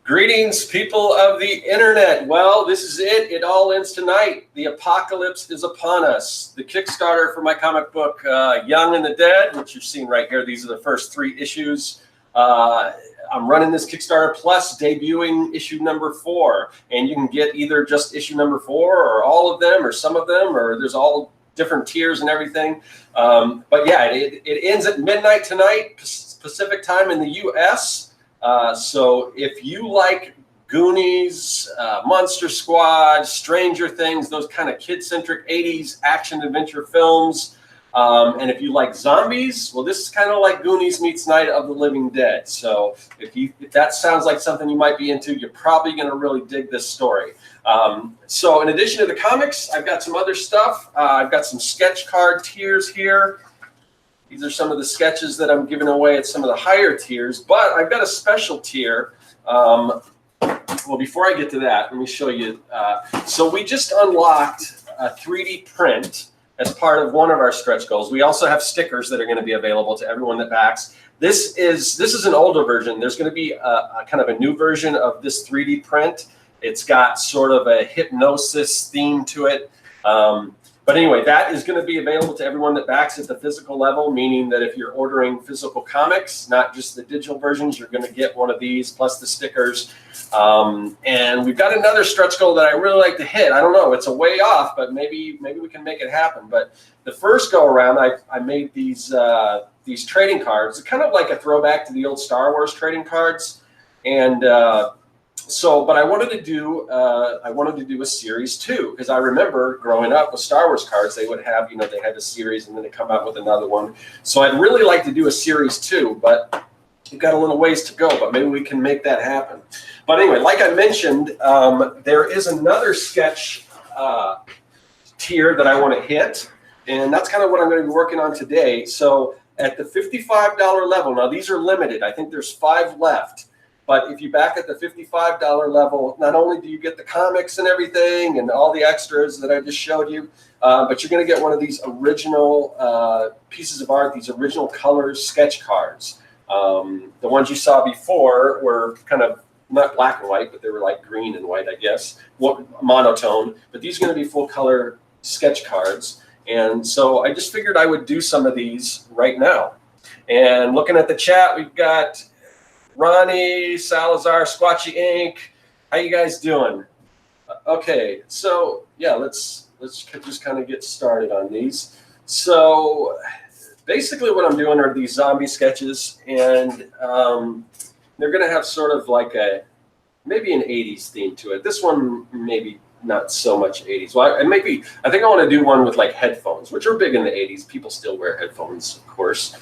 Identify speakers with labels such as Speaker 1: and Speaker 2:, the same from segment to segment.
Speaker 1: Greetings, people of the internet. Well, this is it. It all ends tonight. The apocalypse is upon us. The Kickstarter for my comic book, Young and the Dead, which you're seeing right here. These are the first 3 issues. I'm running this Kickstarter plus debuting issue number 4. And you can get either just issue number 4 or all of them or some of them, or there's all different tiers and everything. But yeah, it ends at midnight tonight, Pacific time in the US. So if you like Goonies, Monster Squad, Stranger Things, those kind of kid-centric 80s action adventure films, and if you like zombies, well, this is kind of like Goonies meets Night of the Living Dead. So if that sounds like something you might be into, you're probably going to really dig this story. So in addition to the comics, I've got some other stuff. I've got some sketch card tiers here. These are some of the sketches that I'm giving away at some of the higher tiers, but I've got a special tier. Well, before I get to that, let me show you. So we just unlocked a 3D print as part of one of our stretch goals. We also have stickers that are going to be available to everyone that backs. This is an older version. There's going to be a kind of a new version of this 3D print. It's got sort of a hypnosis theme to it. But anyway, that is going to be available to everyone that backs at the physical level, meaning that if you're ordering physical comics, not just the digital versions, you're going to get one of these plus the stickers. And we've got another stretch goal that I really like to hit. I don't know, it's a way off, but maybe we can make it happen. But the first go around, I made these trading cards, kind of like a throwback to the old Star Wars trading cards, and but I wanted to do a series too, because I remember growing up with Star Wars cards, they would have, they had a series and then they come out with another one. So I'd really like to do a series too, but we've got a little ways to go, but maybe we can make that happen. But anyway, like I mentioned, there is another sketch tier that I want to hit, and that's kind of what I'm going to be working on today. So at the $55 level, now these are limited. I think there's 5 left. But if you back at the $55 level, not only do you get the comics and everything and all the extras that I just showed you, but you're going to get one of these original pieces of art, these original colors sketch cards. The ones you saw before were kind of not black and white, but they were like green and white, I guess, monotone. But these are going to be full color sketch cards. And so I just figured I would do some of these right now. And looking at the chat, we've got Ronnie, Salazar, Squatchy Inc. How you guys doing? Okay, so yeah, let's just kind of get started on these. So basically what I'm doing are these zombie sketches, and they're going to have sort of like maybe an 80s theme to it. This one maybe not so much 80s. Well, I think I want to do one with like headphones, which are big in the 80s. People still wear headphones, of course.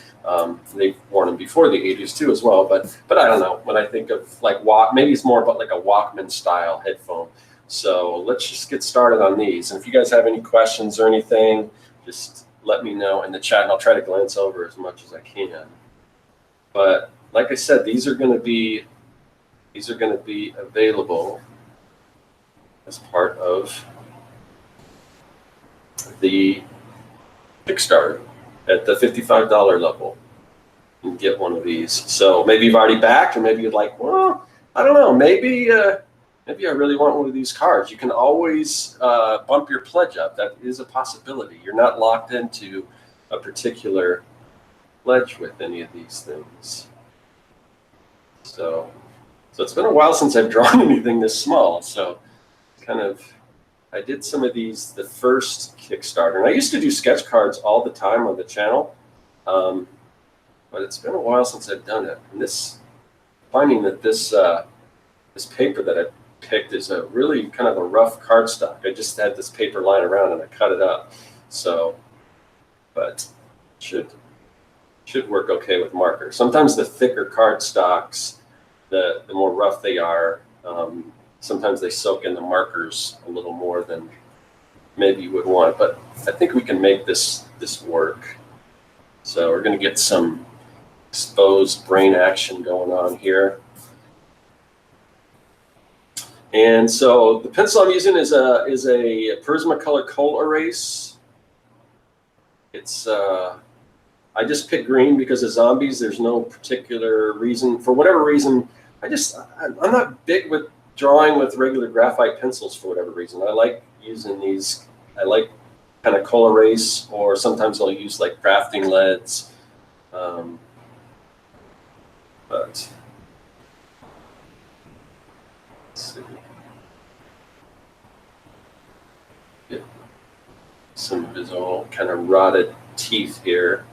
Speaker 1: They've worn them before the 80s too as well, but I don't know. When I think of like maybe it's more about like a Walkman style headphone. So let's just get started on these. And if you guys have any questions or anything, just let me know in the chat, and I'll try to glance over as much as I can. But like I said, these are going to be available as part of the Kickstarter at the $55 level. You can get one of these. So maybe you've already backed, or maybe you'd like, well, I don't know, maybe I really want one of these cards. You can always bump your pledge up. That is a possibility. You're not locked into a particular pledge with any of these things. So it's been a while since I've drawn anything this small. So I did some of these the first Kickstarter, and I used to do sketch cards all the time on the channel, but it's been a while since I've done it. And finding that this paper that I picked is a really kind of a rough cardstock. I just had this paper lying around and I cut it up. So, but should work okay with marker. Sometimes the thicker cardstocks, the more rough they are. Sometimes they soak in the markers a little more than maybe you would want, but I think we can make this work. So we're going to get some exposed brain action going on here. And so the pencil I'm using is a Prismacolor Kohl Erase. It's I just picked green because of zombies. There's no particular reason. For whatever reason, I'm not big with drawing with regular graphite pencils for whatever reason. I like using these. I like kind of Colorase, or sometimes I'll use like crafting leads. But let's see. Get some of his old kind of rotted teeth here.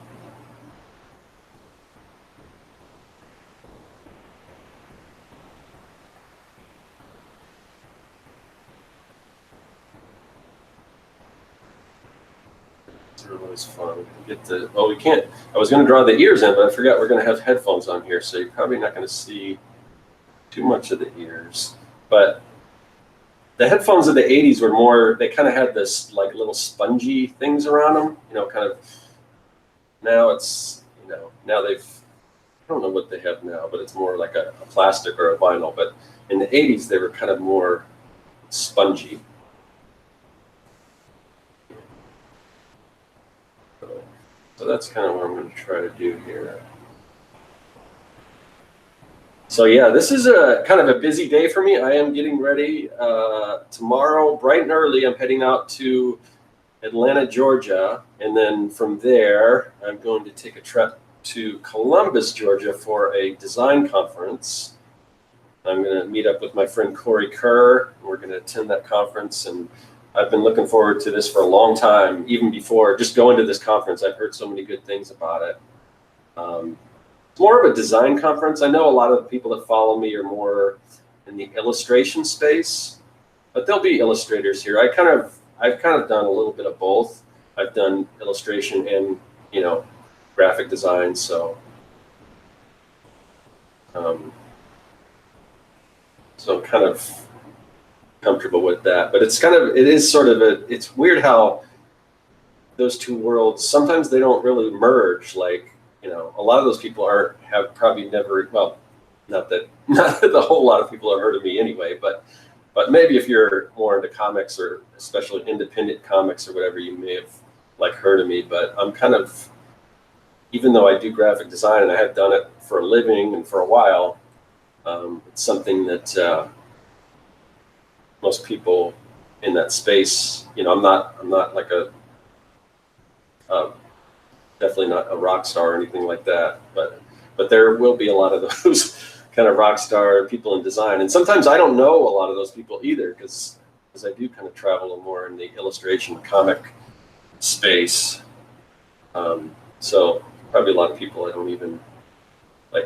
Speaker 1: Always fun. We can't. I was going to draw the ears in, but I forgot we're going to have headphones on here, so you're probably not going to see too much of the ears. But the headphones of the 80s were more, they kind of had this like little spongy things around them, kind of. Now it's, now I don't know what they have now, but it's more like a plastic or a vinyl. But in the 80s, they were kind of more spongy. So that's kind of what I'm going to try to do here. So yeah, this is a kind of a busy day for me. I am getting ready tomorrow, bright and early. I'm heading out to Atlanta, Georgia, and then from there, I'm going to take a trip to Columbus, Georgia, for a design conference. I'm going to meet up with my friend Corey Kerr. We're going to attend that conference, and I've been looking forward to this for a long time, even before just going to this conference. I've heard so many good things about it. It's more of a design conference. I know a lot of the people that follow me are more in the illustration space, but there'll be illustrators here. I've kind of done a little bit of both. I've done illustration and graphic design, so I'm kind of comfortable with that. But it's it's weird how those two worlds, sometimes they don't really merge. Like, a lot of those people have probably never, well, not that a whole lot of people have heard of me anyway, but maybe if you're more into comics, or especially independent comics or whatever, you may have heard of me. But I'm kind of, even though I do graphic design and I have done it for a living and for a while, it's something that most people in that space, I'm not like definitely not a rock star or anything like that, but there will be a lot of those kind of rock star people in design. And sometimes I don't know a lot of those people either, because I do kind of travel more in the illustration comic space. So probably a lot of people I don't even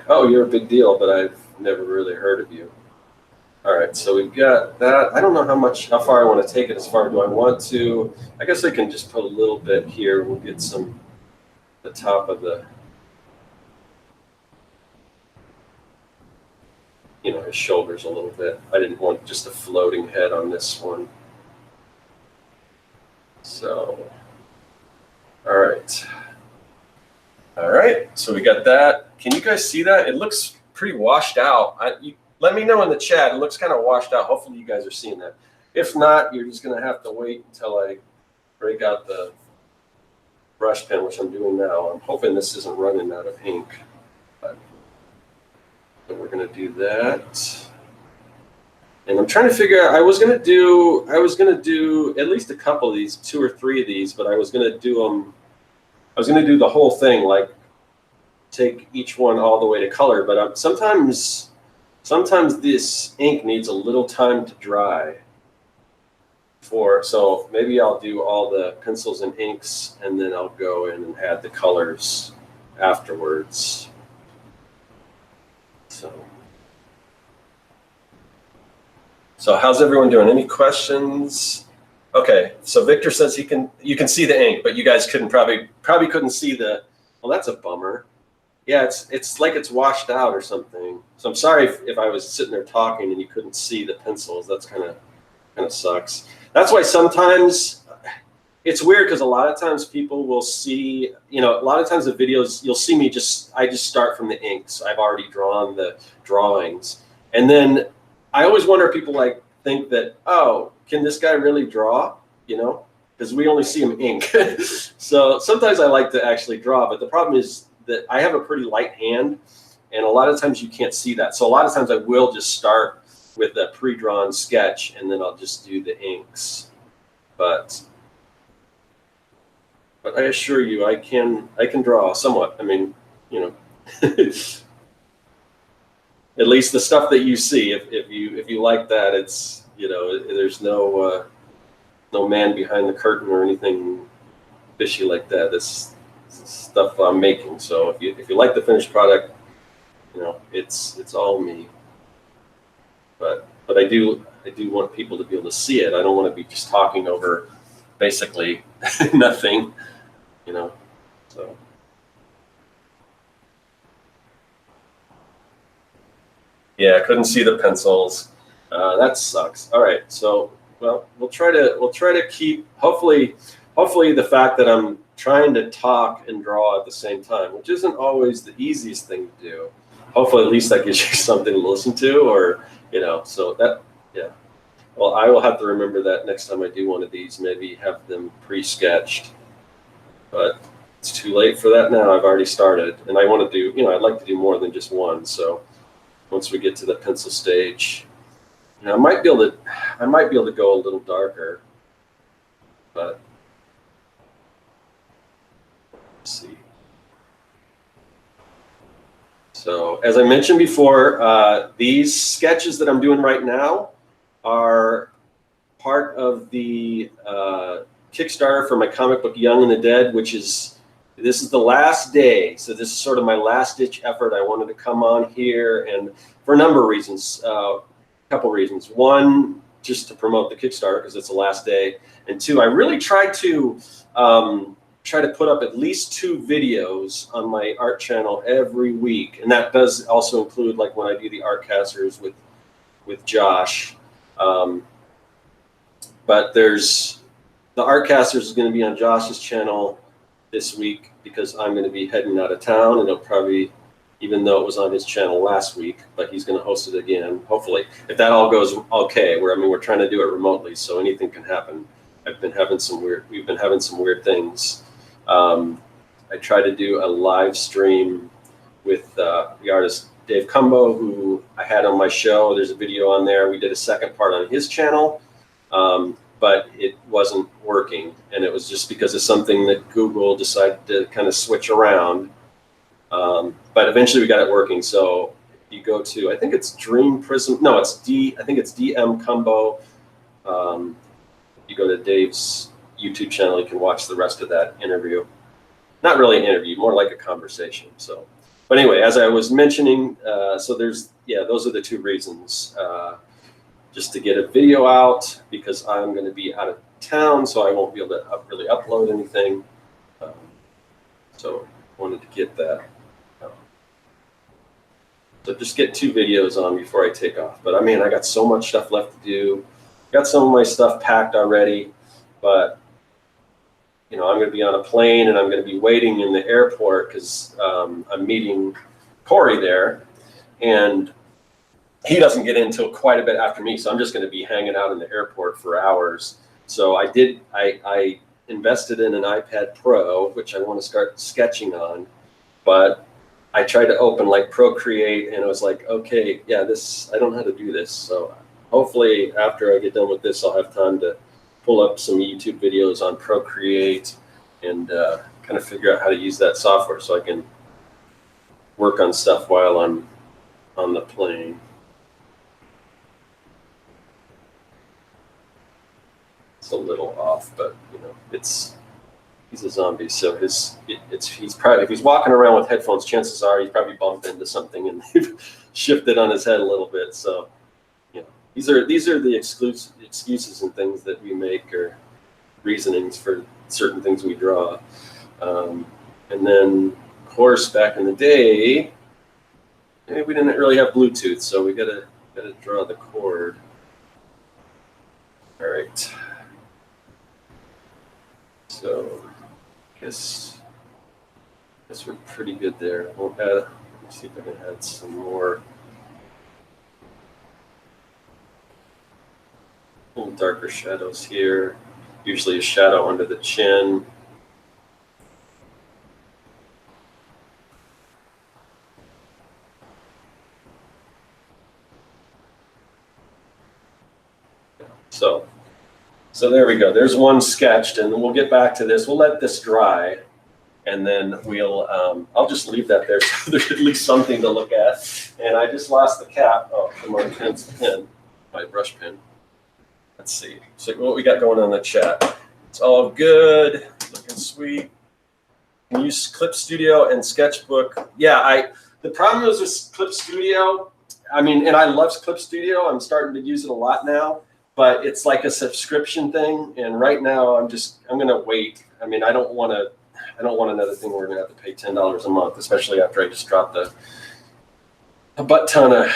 Speaker 1: oh, you're a big deal, but I've never really heard of you. All right, so we've got that. I don't know how far I want to take it. As far do I want to? I guess I can just put a little bit here. We'll get the top of the, his shoulders a little bit. I didn't want just a floating head on this one. So, all right. So we got that. Can you guys see that? It looks pretty washed out. Let me know in the chat. It looks kind of washed out. Hopefully you guys are seeing that. If not, you're just going to have to wait until I break out the brush pen, which I'm doing now. I'm hoping this isn't running out of ink. But we're going to do that. And I'm trying to figure out, I was going to do at least a couple of these, 2 or 3 of these, but I was going to do the whole thing, take each one all the way to color. But sometimes this ink needs a little time to dry. So maybe I'll do all the pencils and inks, and then I'll go in and add the colors afterwards. So how's everyone doing? Any questions? Okay, so Victor says you can see the ink, but you guys probably couldn't see the. Well, that's a bummer. Yeah, it's like it's washed out or something. So I'm sorry if I was sitting there talking and you couldn't see the pencils. That's kind of sucks. That's why sometimes it's weird, because a lot of times people will see, a lot of times the videos you'll see me I just start from the inks. I've already drawn the drawings, and then I always wonder if people think that, oh, can this guy really draw? Because we only see him ink. So sometimes I like to actually draw, but the problem is that I have a pretty light hand, And a lot of times you can't see that. So a lot of times I will just start with a pre-drawn sketch and then I'll just do the inks. But I assure you, I can draw somewhat. I mean, you know, at least the stuff that you see. If you like that, it's, you know, there's no man behind the curtain or anything fishy like that. This stuff I'm making. So if you like the finished product, you know, it's all me. But I do want people to be able to see it. I don't want to be just talking over basically nothing, you know. So yeah, I couldn't see the pencils. That sucks. All right, so well, we'll try to keep, hopefully the fact that I'm trying to talk and draw at the same time, which isn't always the easiest thing to do. Hopefully at least that gives you something to listen to, or, you know, so that, yeah. Well, I will have to remember that next time I do one of these, maybe have them pre-sketched, but it's too late for that now. I've already started, and I want to do, you know, I'd like to do more than just one. So once we get to the pencil stage, you know, I might be able to go a little darker, but let's see. So as I mentioned before, these sketches that I'm doing right now are part of the Kickstarter for my comic book Young and the Dead, which is, this is the last day. So this is sort of my last ditch effort. I wanted to come on here, and for a number of reasons, a couple reasons. One, just to promote the Kickstarter because it's the last day. And two, I really tried to put up at least 2 videos on my art channel every week. And that does also include like when I do the Artcasters with Josh. But there's, the Artcasters is going to be on Josh's channel this week because I'm going to be heading out of town, and it'll probably, even though it was on his channel last week, but he's going to host it again, hopefully, if that all goes okay. We're trying to do it remotely, so anything can happen. We've been having some weird things. I tried to do a live stream with the artist Dave Cumbo, who I had on my show. There's a video on there. We did a second part on his channel, but it wasn't working, and it was just because of something that Google decided to kind of switch around. But eventually we got it working. So you go to, I think it's Dream Prism. No, I think it's DM Cumbo. You go to Dave's YouTube channel, you can watch the rest of that interview. Not really an interview, more like a conversation. So, but anyway, as I was mentioning, so there's, yeah, those are the 2 reasons. Just to get a video out because I'm going to be out of town, so I won't be able to really upload anything. So wanted to get that. So just get 2 videos on before I take off. But I mean, I got so much stuff left to do. Got some of my stuff packed already, but you know, I'm going to be on a plane and I'm going to be waiting in the airport because I'm meeting Corey there, and he doesn't get in until quite a bit after me. So I'm just going to be hanging out in the airport for hours. So I invested in an iPad Pro, which I want to start sketching on, but I tried to open like Procreate, and it was like, okay, yeah, I don't know how to do this. So hopefully after I get done with this, I'll have time to pull up some YouTube videos on Procreate and kind of figure out how to use that software so I can work on stuff while I'm on the plane. It's a little off, but you know, he's a zombie, so he's probably, if he's walking around with headphones, chances are he's probably bumped into something and they've shifted on his head a little bit. So, you know, these are the excuses and things that we make, or reasonings for certain things we draw. And then, of course, back in the day, we didn't really have Bluetooth, so we gotta draw the cord. All right. So, I guess we're pretty good there. We'll add, let me see if I can add some more. A little darker shadows here. Usually a shadow under the chin. So there we go. There's one sketched, and we'll get back to this. We'll let this dry, and then we'll, I'll just leave that there so there's at least something to look at. And I just lost the cap. Oh, from my pen, my brush pen. Let's see. So what we got going on in the chat. It's all good, looking sweet. We use Clip Studio and Sketchbook. Yeah, the problem is with Clip Studio, I mean, and I love Clip Studio. I'm starting to use it a lot now, but it's like a subscription thing. And right now I'm gonna wait. I mean, I don't want another thing where we're gonna have to pay $10 a month, especially after I just dropped a butt ton of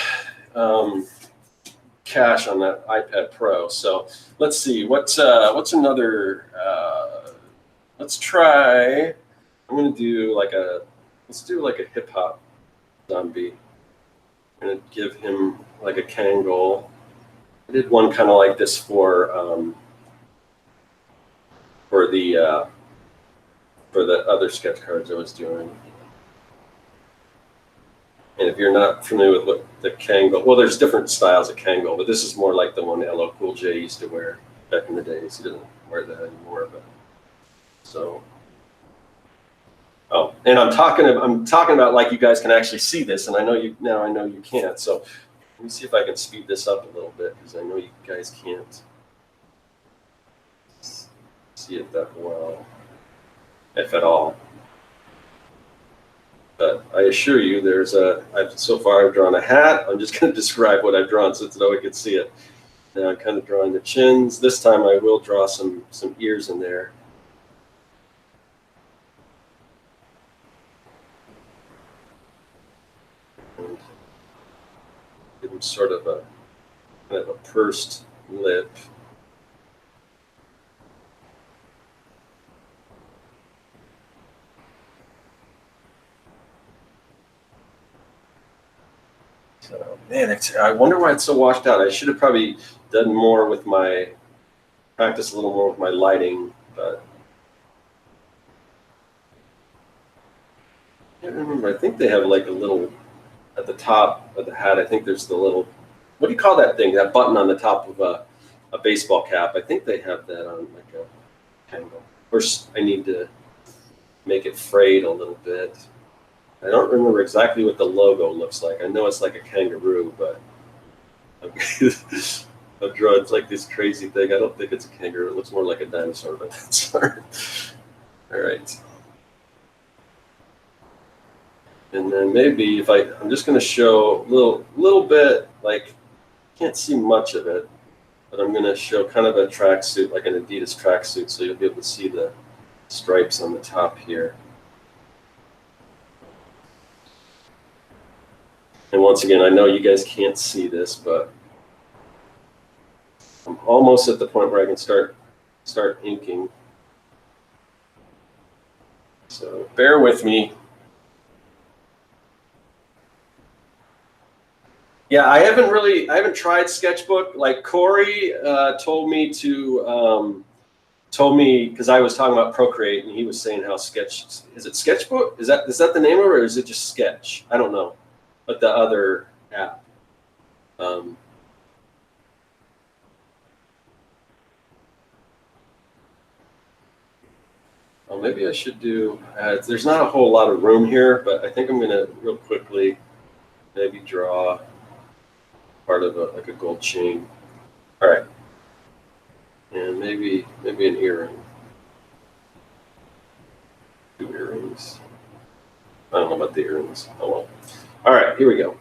Speaker 1: cash on that iPad Pro. So let's see, what's another, let's try, I'm gonna do let's do like a hip hop zombie. I'm gonna give him like a Kangol. I did one kind of like this for the other sketch cards I was doing. And if you're not familiar with what the Kangol, well, there's different styles of Kangol, but this is more like the one LL Cool J used to wear back in the days. He doesn't wear that anymore, but so. Oh, and I'm talking about like you guys can actually see this, and I know you can't. So let me see if I can speed this up a little bit because I know you guys can't see it that well, if at all. But I assure you, so far I've drawn a hat. I'm just going to describe what I've drawn so no one can see it. Now I'm kind of drawing the chins. This time I will draw some ears in there. And give him sort of a kind of a pursed lip. So, man, I wonder why it's so washed out. I should have probably done more with practice a little more with my lighting, but I can't remember. I think they have like a little, at the top of the hat, I think there's the little, what do you call that thing? That button on the top of a baseball cap. I think they have that on like a Kangol. Of course, I need to make it frayed a little bit. I don't remember exactly what the logo looks like. I know it's like a kangaroo, but I've drawn it's like this crazy thing. I don't think it's a kangaroo. It looks more like a dinosaur, but that's all right. All right. And then maybe if I'm just going to show a little bit, like can't see much of it, but I'm going to show kind of a tracksuit, like an Adidas tracksuit, so you'll be able to see the stripes on the top here. And once again, I know you guys can't see this, but I'm almost at the point where I can start inking. So bear with me. Yeah, I haven't tried Sketchbook. Like Corey told me because I was talking about Procreate, and he was saying how is it Sketchbook? Is that the name of it, or is it just Sketch? I don't know. But the other app. Well, maybe I should do, there's not a whole lot of room here, but I think I'm going to real quickly maybe draw part of like a gold chain. All right. And maybe an earring. 2 earrings. I don't know about the earrings. Oh well. All right, here we go.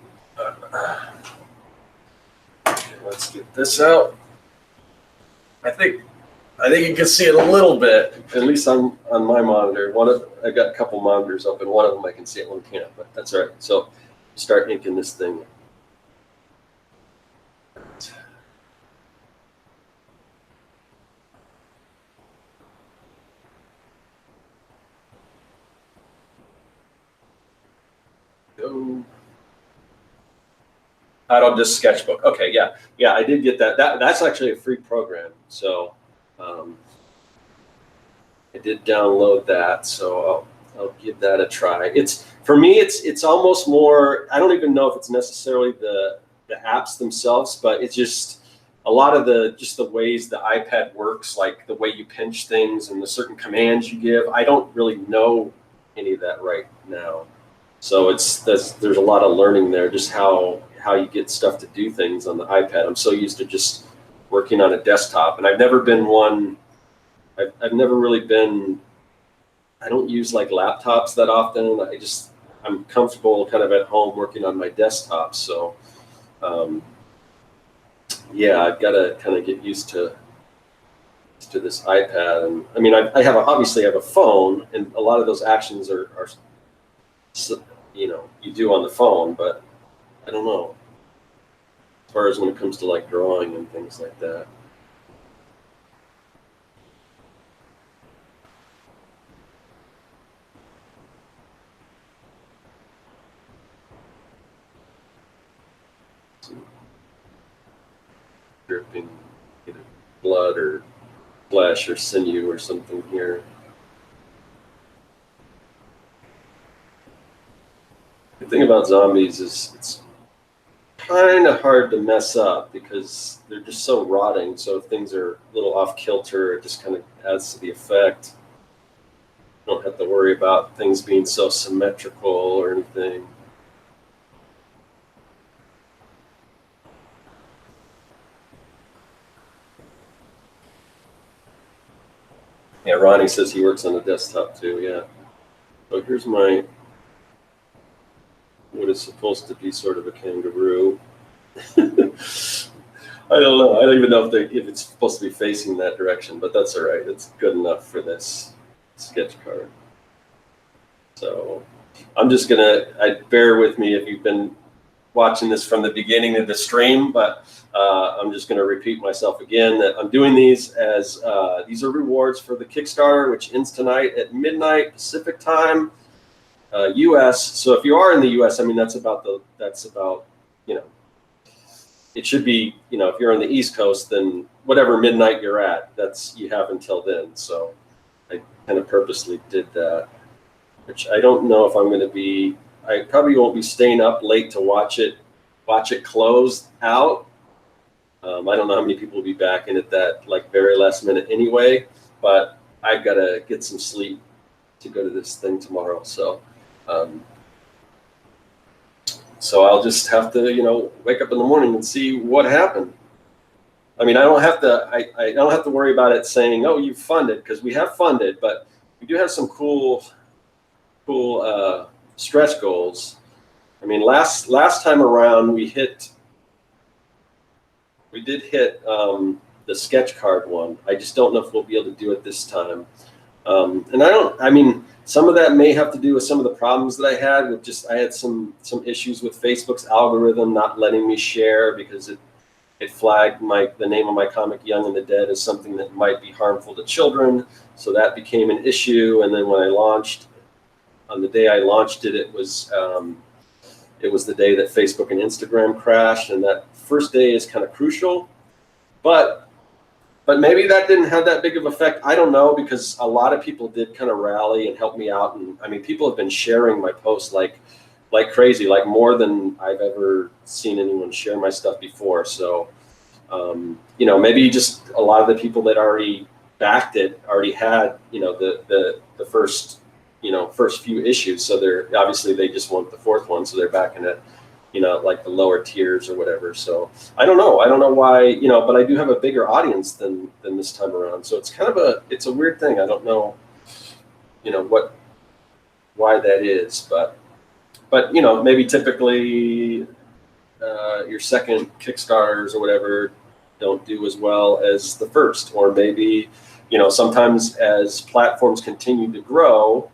Speaker 1: Okay, let's get this out. I think you can see it a little bit, at least on my monitor. I've got a couple monitors up, and one of them I can see it, one can't, but that's all right. So start inking this thing. Go. Adobe Sketchbook. Okay, yeah, I did get that. That's actually a free program, so I did download that. So I'll give that a try. For me, it's almost more. I don't even know if it's necessarily the apps themselves, but it's just a lot of just the ways the iPad works, like the way you pinch things and the certain commands you give, I don't really know any of that right now. So there's a lot of learning there, just how you get stuff to do things on the iPad. I'm so used to just working on a desktop, and I've never been one. I've never really been. I don't use like laptops that often. I'm comfortable kind of at home working on my desktop. So yeah, I've got to kind of get used to this iPad. And I mean, obviously have a phone, and a lot of those actions are you do on the phone, but I don't know, as far as when it comes to like drawing and things like that. Dripping either blood or flesh or sinew or something here. The thing about zombies is it's kind of hard to mess up because they're just so rotting. So if things are a little off kilter, it just kind of adds to the effect. You don't have to worry about things being so symmetrical or anything. Yeah, Ronnie says he works on the desktop too. Yeah. So here's what is supposed to be sort of a kangaroo. I don't know. I don't even know if it's supposed to be facing that direction, but that's all right. It's good enough for this sketch card. So I'm just bear with me if you've been watching this from the beginning of the stream, but I'm just going to repeat myself again that I'm doing these as these are rewards for the Kickstarter, which ends tonight at midnight Pacific time, U.S. So if you are in the U.S., I mean that's about it should be if you're on the East Coast, then whatever midnight you're at, you have until then. So I kind of purposely did that, which I don't know if I'm going to be. I probably won't be staying up late to watch it close out. I don't know how many people will be back in at that very last minute anyway, but I've got to get some sleep to go to this thing tomorrow. So I'll just have to wake up in the morning and see what happened. I mean, I don't have to worry about it saying, oh, you've funded, because we have funded, but we do have some cool stretch goals. I mean, last time around we did hit the sketch card one. I just don't know if we'll be able to do it this time. Some of that may have to do with some of the problems that I had with I had some issues with Facebook's algorithm not letting me share because it flagged the name of my comic Young and the Dead as something that might be harmful to children. So that became an issue. And then when on the day I launched it, it was the day that Facebook and Instagram crashed, and that first day is kind of crucial. But maybe that didn't have that big of effect. I don't know, because a lot of people did kind of rally and help me out. And I mean, people have been sharing my posts like crazy, like more than I've ever seen anyone share my stuff before. So, maybe just a lot of the people that already backed it already had, the first few issues. So they just want the fourth one. So they're backing it, like the lower tiers or whatever. So I don't know why, but I do have a bigger audience than this time around. So it's kind of it's a weird thing. I don't know, why that is, but maybe typically your second Kickstarters or whatever don't do as well as the first, or maybe, sometimes as platforms continue to grow,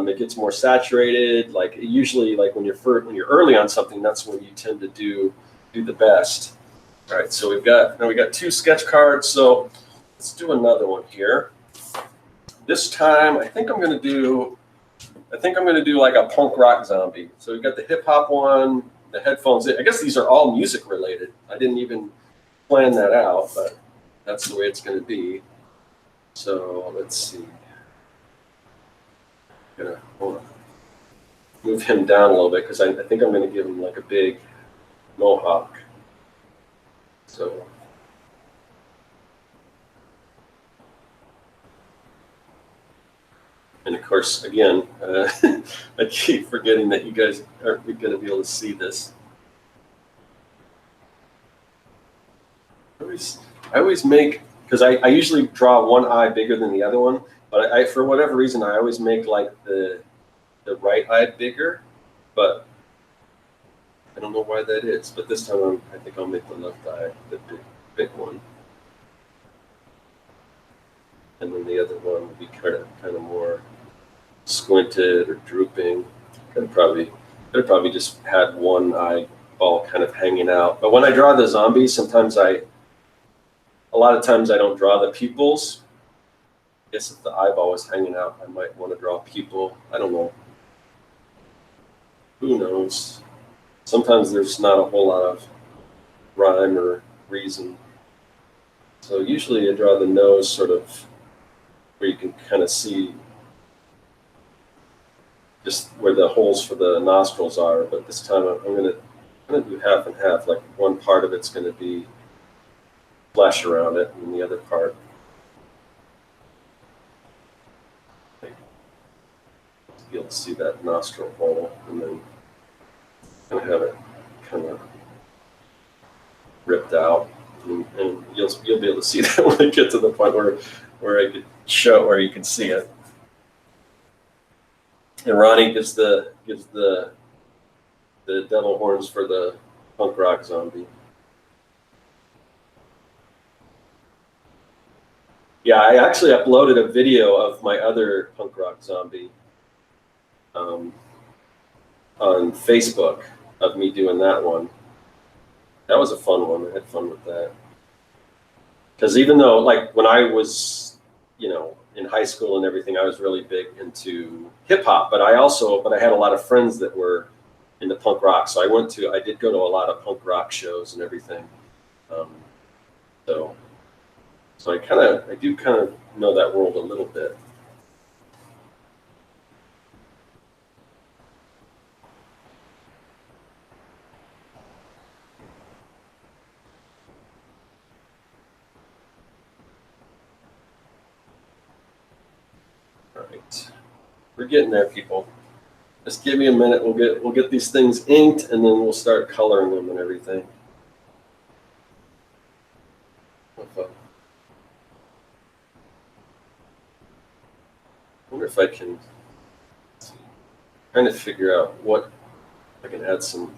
Speaker 1: it gets more saturated. Like usually, like when you're early on something, that's when you tend to do the best. All right, so we got two sketch cards. So let's do another one here. This time, I think I'm gonna do like a punk rock zombie. So we've got the hip hop one, the headphones. I guess these are all music related. I didn't even plan that out, but that's the way it's gonna be. So let's see. Gonna move him down a little bit because I think I'm gonna give him like a big mohawk. So And of course, again, I keep forgetting that you guys aren't going to be able to see this. I always make, because I usually draw one eye bigger than the other one, but I for whatever reason, I always make like the right eye bigger, but I don't know why that is. But this time I think I'll make the left eye the big one. And then the other one will be kind of more squinted or drooping. Could have probably just had one eyeball kind of hanging out. But when I draw the zombies, sometimes a lot of times I don't draw the pupils. I guess if the eyeball was hanging out, I might want to draw a pupil. I don't know. Who knows? Sometimes there's not a whole lot of rhyme or reason. So usually I draw the nose sort of where you can kind of see just where the holes for the nostrils are. But this time I'm going to do half and half. Like one part of it's going to be flesh around it, and the other part, be able to see that nostril hole, and then kind of have it kind of ripped out, and you'll be able to see that when I get to the point where I could show where you can see it. And Ronnie gives the devil horns for the punk rock zombie. Yeah, I actually uploaded a video of my other punk rock zombie on Facebook of me doing that one. That was a fun one. I had fun with that. Because even though, like, when I was, in high school and everything, I was really big into hip hop, but I had a lot of friends that were into punk rock. So I did go to a lot of punk rock shows and everything. So I do kind of know that world a little bit. All right, we're getting there, people. Just give me a minute. We'll get these things inked, and then we'll start coloring them and everything. I wonder if I can kind of figure out what I can add some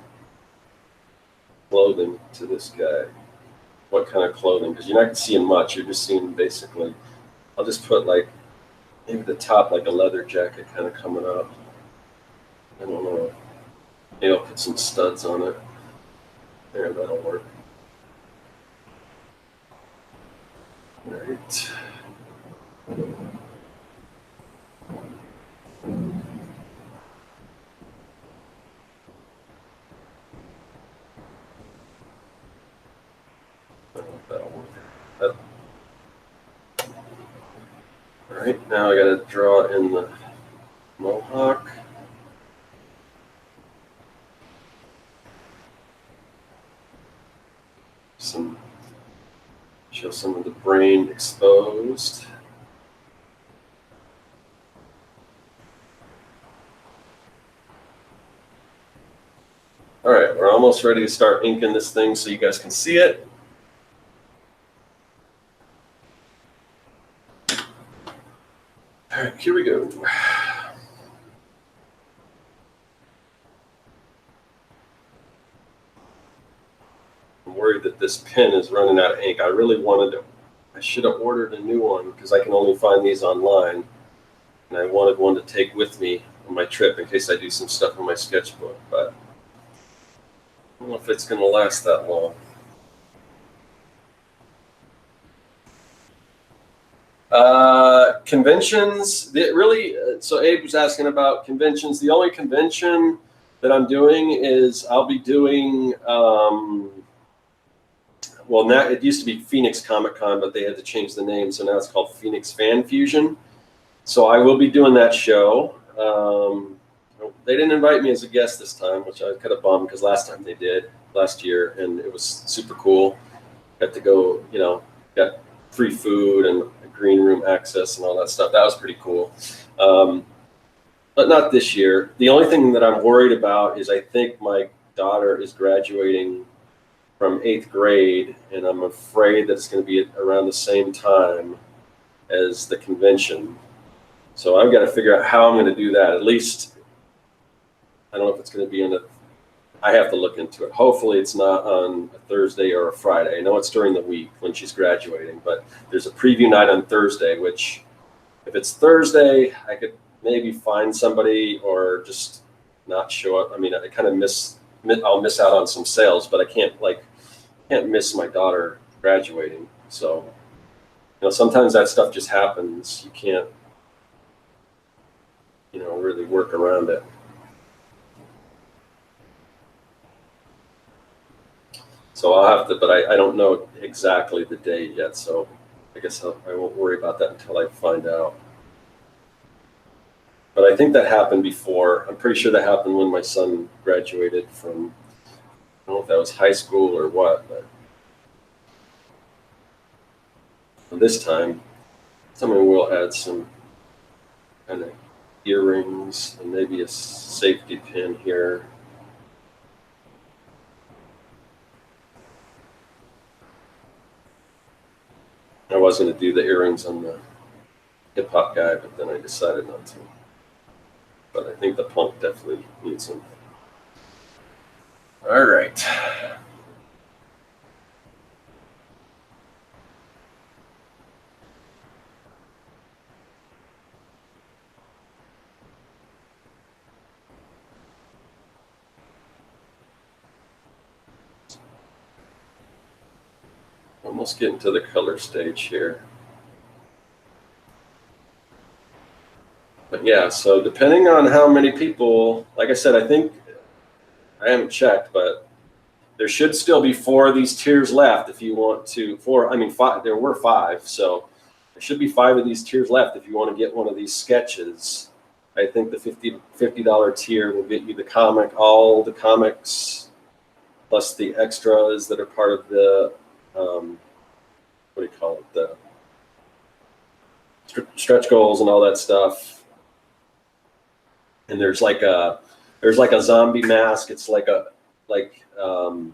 Speaker 1: clothing to this guy. What kind of clothing? Because you're not seeing much. You're just seeing basically. I'll just put like maybe the top, like a leather jacket, kind of coming up. I don't know. Maybe I'll put some studs on it. There, that'll work. All right. That'll work. All right, now I got to draw in the mohawk. Show some of the brain exposed. All right, we're almost ready to start inking this thing so you guys can see it. All right, here we go. I'm worried that this pen is running out of ink. I should have ordered a new one because I can only find these online. And I wanted one to take with me on my trip in case I do some stuff in my sketchbook, but I don't know if it's going to last that long. Conventions, so Abe was asking about conventions. The only convention that I'm doing is I'll be doing, now it used to be Phoenix Comic Con, but they had to change the name, so now it's called Phoenix Fan Fusion. So I will be doing that show. They didn't invite me as a guest this time, which I was kind of bummed because last time they did, last year, and it was super cool. Got to go, got free food and green room access and all that stuff. That was pretty cool. But not this year. The only thing that I'm worried about is I think my daughter is graduating from 8th grade, and I'm afraid that it's going to be around the same time as the convention. So I've got to figure out how I'm going to do that. At least, I don't know if it's going to be I have to look into it. Hopefully it's not on a Thursday or a Friday. I know it's during the week when she's graduating, but there's a preview night on Thursday, which if it's Thursday, I could maybe find somebody or just not show up. I mean, I kind of I'll miss out on some sales, but I can't miss my daughter graduating. So, sometimes that stuff just happens. You can't, really work around it. So I'll have to, but I don't know exactly the date yet. So I guess I won't worry about that until I find out. But I think that happened before. I'm pretty sure that happened when my son graduated from, I don't know if that was high school or what, but this time, somebody will add some kind of earrings and maybe a safety pin here. I was going to do the earrings on the hip hop guy, but then I decided not to. But I think the punk definitely needs them. All right. Almost getting to the color stage here. But yeah, so depending on how many people, like I said, I think, I haven't checked, but there should still be 4 of these tiers left if you want to, 5, there were 5, so there should be 5 of these tiers left if you want to get one of these sketches. I think the $50 tier will get you the comic, all the comics, plus the extras that are part of the, what do you call it, the stretch goals and all that stuff. And there's like a zombie mask. It's I don't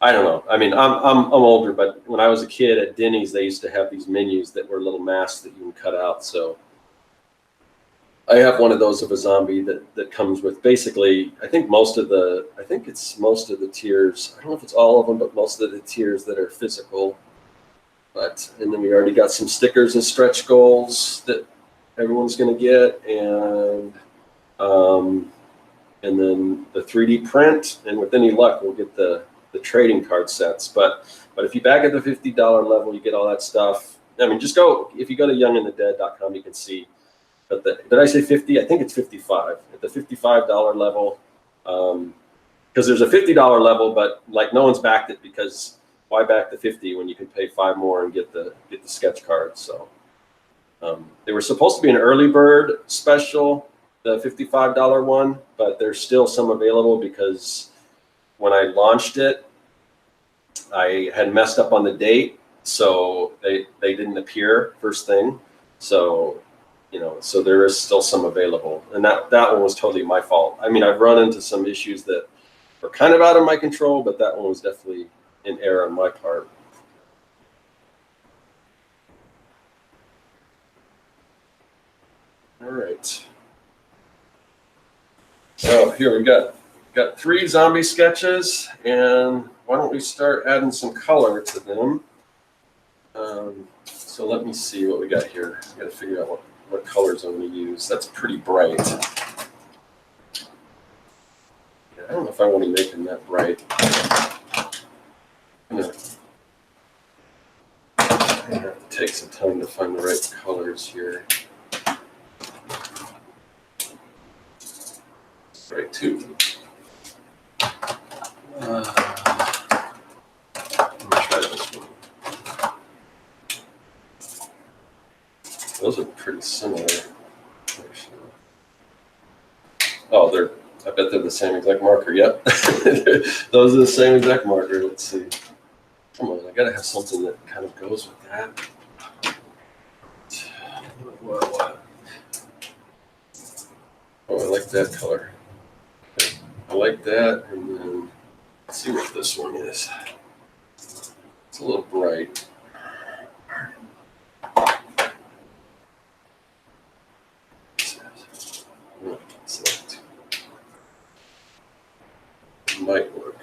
Speaker 1: know. I mean, I'm older, but when I was a kid at Denny's, they used to have these menus that were little masks that you can cut out. So I have one of those of a zombie that comes with basically, I think it's most of the tiers. I don't know if it's all of them, but most of the tiers that are physical. And then we already got some stickers and stretch goals that everyone's going to get, and then the 3D print, and with any luck, we'll get the trading card sets. But if you back at the $50 level, you get all that stuff. I mean, if you go to youngandthedead.com, you can see. But did I say 50? I think it's 55 at the $55 level, because there's a $50 level, but no one's backed it, because why back the 50 when you can pay 5 more and get the sketch cards? So they were supposed to be an early bird special, the $55 one, but there's still some available, because when I launched it, I had messed up on the date, so they didn't appear first thing. So so there is still some available, and that one was totally my fault. I mean, I've run into some issues that were kind of out of my control, but that one was definitely an error on my part. All right. So here we got 3 zombie sketches, and why don't we start adding some color to them? So let me see what we got here. I got to figure out what colors I'm going to use. That's pretty bright. I don't know if I want to make them that bright. I'm going to have to take some time to find the right colors here. Right, too. Let me try this one. Those are pretty similar, actually. Oh, I bet they're the same exact marker. Yep. Those are the same exact marker. Let's see. Come on, I gotta have something that kind of goes with that. What? Oh, I like that color. I like that, and then let's see what this one is. It's a little bright. Select. Might work.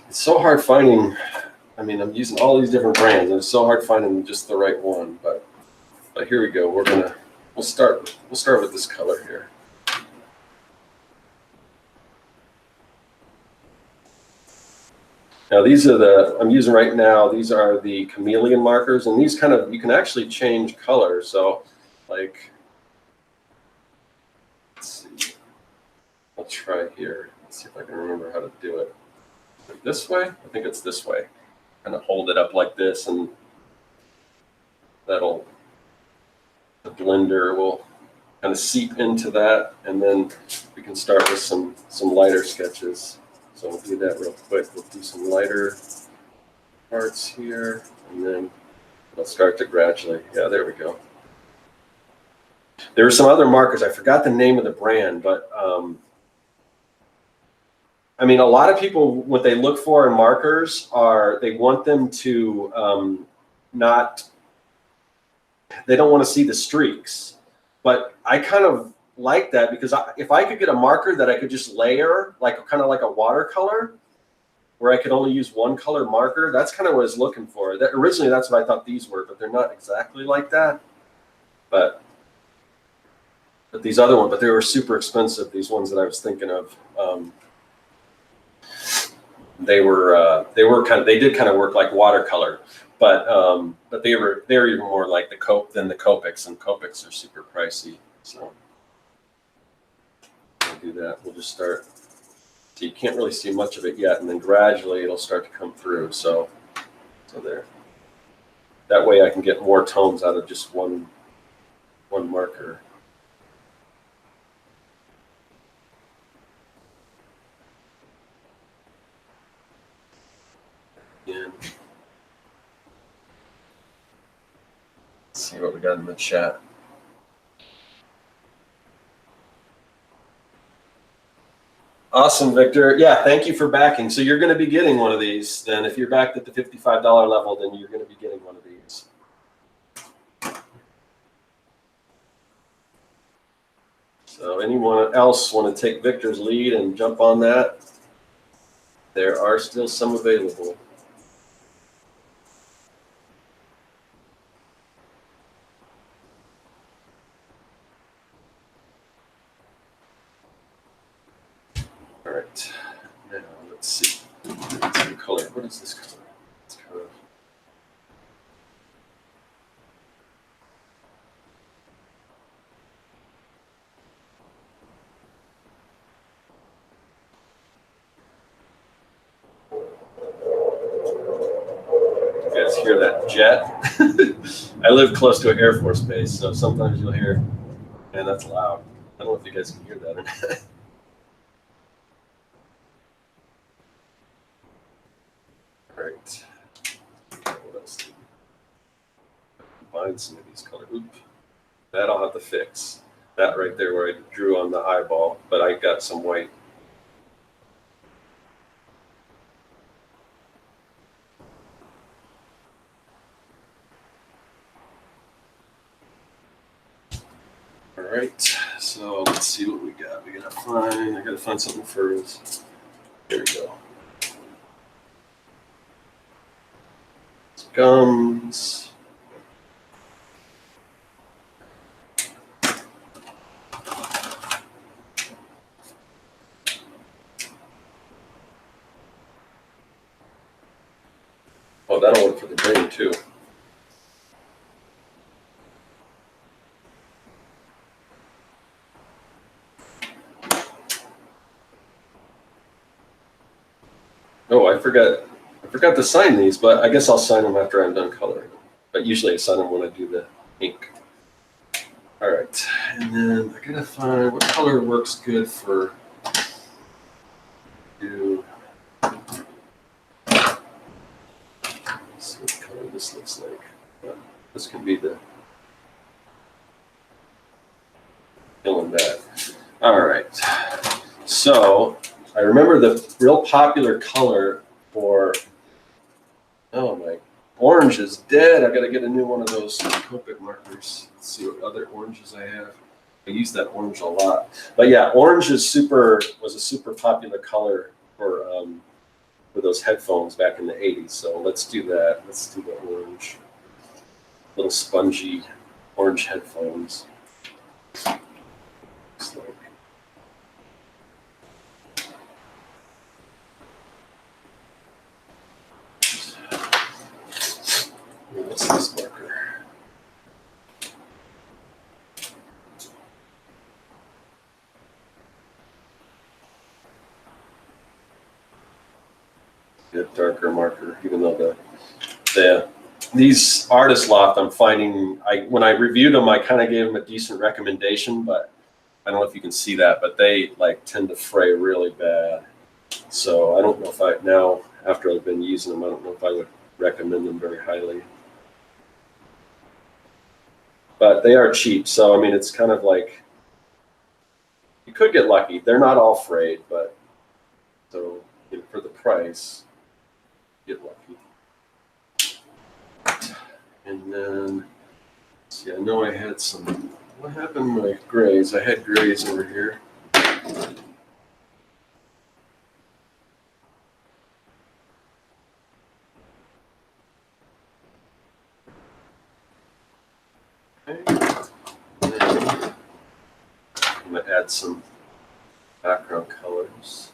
Speaker 1: It's so hard finding. I mean, I'm using all these different brands, and it's so hard finding just the right one. But here we go. We'll start with this color here. Now these are I'm using right now. These are the chameleon markers, and these you can actually change color. So, like, let's see. I'll try here. Let's see if I can remember how to do it. This way? I think it's this way. Kind of hold it up like this, and the blender will kind of seep into that, and then we can start with some lighter sketches. So we'll do that real quick. We'll do some lighter parts here, and then it'll start to gradually. Yeah, there we go. There were some other markers. I forgot the name of the brand, but I mean, a lot of people, what they look for in markers are they want them to they don't want to see the streaks. But I kind of like that because if I could get a marker that I could just layer, kind of like a watercolor, where I could only use one color marker, that's kind of what I was looking for. Originally, that's what I thought these were, but they're not exactly like that. But these other ones, they were super expensive. These ones that I was thinking of, they did kind of work like watercolor, but they were even more like the Copics, and Copics are super pricey. So we'll do that. We'll just start. So you can't really see much of it yet, and then gradually it'll start to come through. So there. That way I can get more tones out of just one marker. Again. Let's see what we got in the chat. Awesome, Victor. Yeah, thank you for backing. So you're going to be getting one of these. Then if you're backed at the $55 level, then you're going to be getting one of these. So anyone else want to take Victor's lead and jump on that? There are still some available. All right, now let's see. Let's see color. What is this color? It's kind of. You guys hear that jet? I live close to an Air Force base, so sometimes you'll hear, man, that's loud. I don't know if you guys can hear that or not. All right. What else? Combine some of these colors. Oop. That I'll have to fix. That right there where I drew on the eyeball, but I got some white. All right, so let's see what we got. I gotta find something first. There we go. Gums. Oh, that'll work for the green too. Oh, I forgot to sign these, but I guess I'll sign them after I'm done coloring. But usually I sign them when I do the ink. All right, and then I gotta find what color works good for you. Let's see what color this looks like. This can be the All right. So I remember the real popular color for, oh my, orange is dead. I got to get a new one of those Copic markers. Let's see what other oranges I have. I use that orange a lot. But yeah, orange was a super popular color for those headphones back in the 80s. So let's do that. Let's do the orange. Little spongy orange headphones. Looks like. What's this marker? Get a darker marker, even though these Artist Loft, I'm finding, when I reviewed them, I kind of gave them a decent recommendation, but I don't know if you can see that, but they like tend to fray really bad. So I don't know if now after I've been using them, I don't know if I would recommend them very highly. But they are cheap, so I mean, it's kind of like, you could get lucky. They're not all frayed, but so for the price, get lucky. And then, see, I know I had some, what happened to my grays? I had grays over here. Okay. I'm going to add some background colors.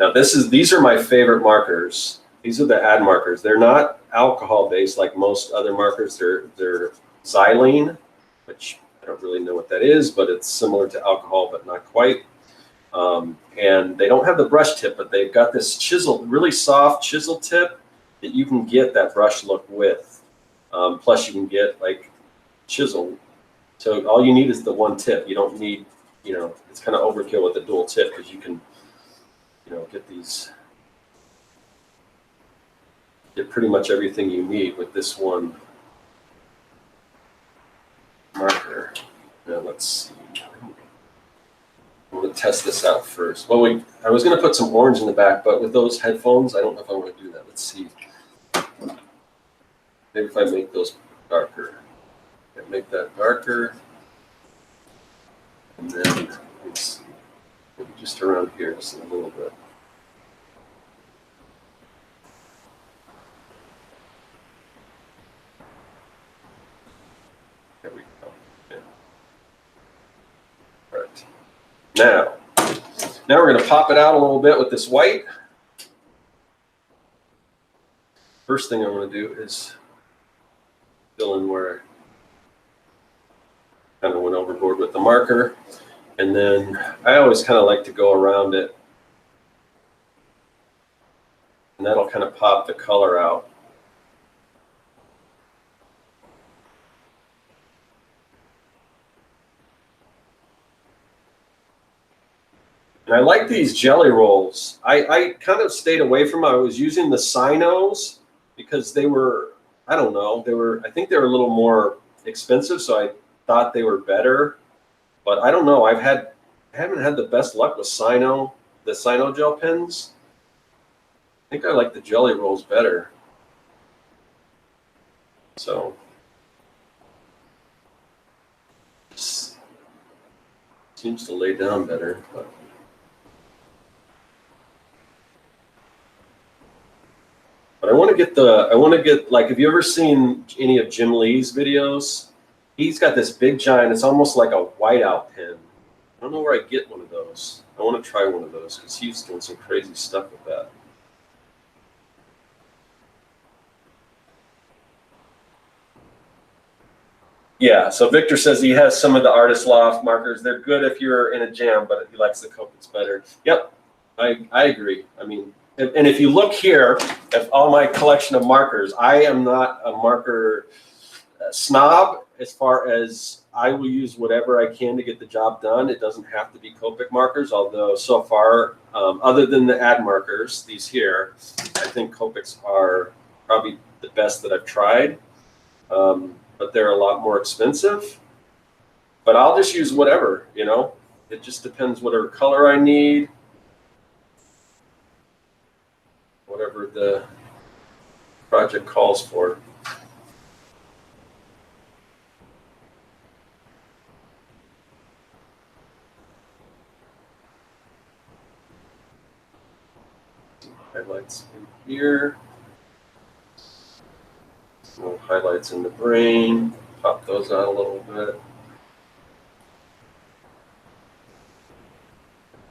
Speaker 1: Now these are my favorite markers. These are the ad markers. They're not alcohol based like most other markers. They're xylene, which I don't really know what that is, but it's similar to alcohol, but not quite. And they don't have the brush tip, but they've got this chisel, really soft chisel tip that you can get that brush look with. Plus you can get like chisel. So all you need is the one tip. You don't need, it's kind of overkill with the dual tip because you can, get pretty much everything you need with this one marker. Now let's see. I'm going to test this out first. Well, I was going to put some orange in the back, but with those headphones, I don't know if I want to do that. Let's see. Maybe if I make those darker. I make that darker. And then, let's see. Maybe just around here just a little bit. There we go. Yeah. All right. Now we're going to pop it out a little bit with this white. First thing I'm going to do is fill in where I kind of went overboard with the marker. And then I always kind of like to go around it. And that'll kind of pop the color out. And I like these jelly rolls. I kind of stayed away from them. I was using the Sinos because they were, I don't know, I think they were a little more expensive, so I thought they were better. But I don't know. I haven't had the best luck with the Sino gel pens. I think I like the jelly rolls better. So seems to lay down better. But I want to get like, have you ever seen any of Jim Lee's videos? He's got this big giant, it's almost like a whiteout pen. I don't know where I get one of those. I want to try one of those because he's doing some crazy stuff with that. Yeah, so Victor says he has some of the Artist Loft markers. They're good if you're in a jam, but he likes the Copics better. Yep, I agree. I mean, and if you look here at all my collection of markers, I am not a marker snob as far as I will use whatever I can to get the job done. It doesn't have to be Copic markers, although so far, other than the ad markers, these here, I think Copics are probably the best that I've tried, but they're a lot more expensive. But I'll just use whatever, you know. It just depends whatever color I need, whatever the project calls for. Highlights in here. Little highlights in the brain. Pop those out a little bit.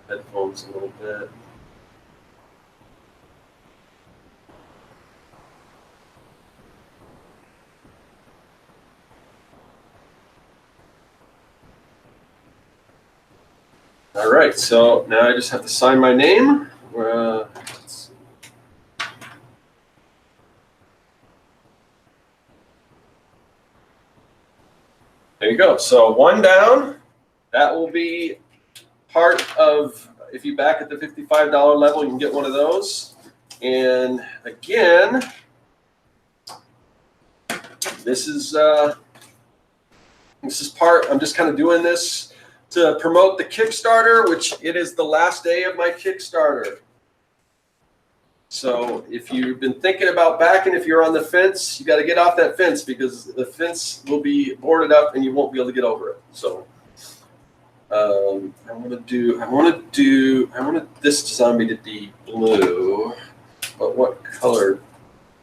Speaker 1: Headphones a little bit. All right, so now I just have to sign my name. Let's see. There you go. So one down. That will be part of, if you back at the $55 level, you can get one of those. And again, this is part, I'm just kind of doing this to promote the Kickstarter, which it is the last day of my Kickstarter. So if you've been thinking about backing, if you're on the fence, you got to get off that fence, because the fence will be boarded up and you won't be able to get over it. So I want this zombie to be blue, but what color?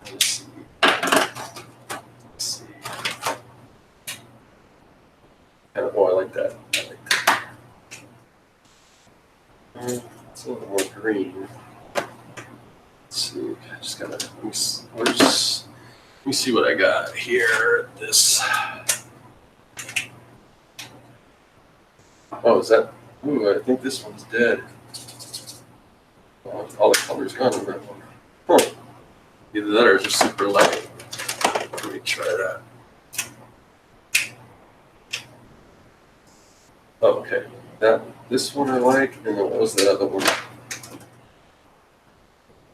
Speaker 1: Let's see. Oh, I like that. It's a little more green. Let's see. I just gotta. Let me see what I got here. This. Oh, is that? Ooh, I think this one's dead. Oh, all the color's gone on that one. Huh. Either that or it's just super light. Let me try that. Oh, okay. This one I like, and then what was the other one?